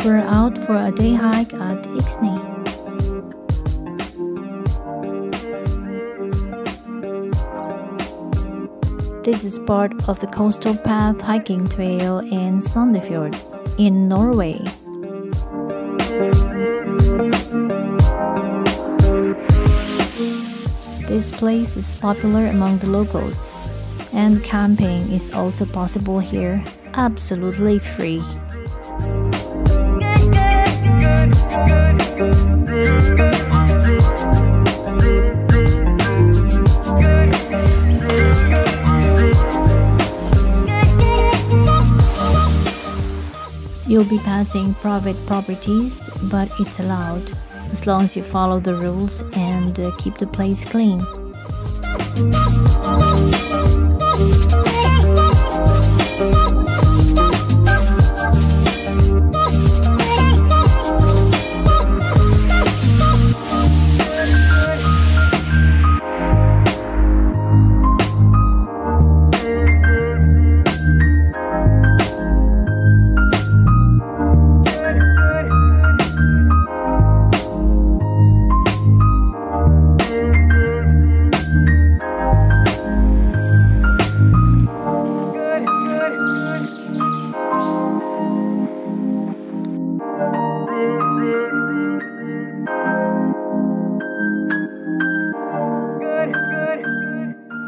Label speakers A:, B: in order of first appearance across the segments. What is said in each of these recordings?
A: We're out for a day hike at Yxney. This is part of the coastal path hiking trail in Sandefjord in Norway. This place is popular among the locals, and camping is also possible here, absolutely free. You'll be passing private properties, but it's allowed, as long as you follow the rules and keep the place clean.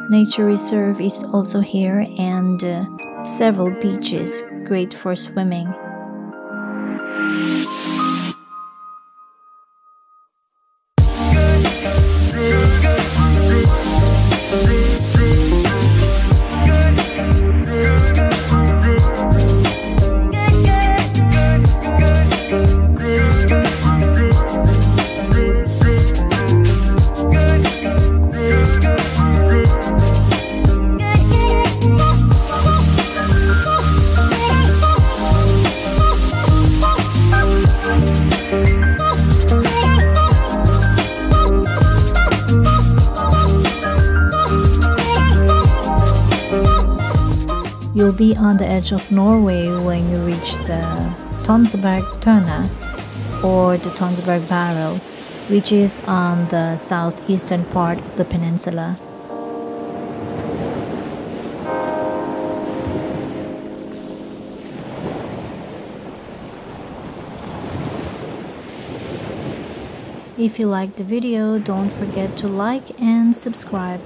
A: Nature reserve is also here, and several beaches, great for swimming. You'll be on the edge of Norway when you reach the Tønne or the Tønsberg Barrow, which is on the southeastern part of the peninsula. If you liked the video, don't forget to like and subscribe.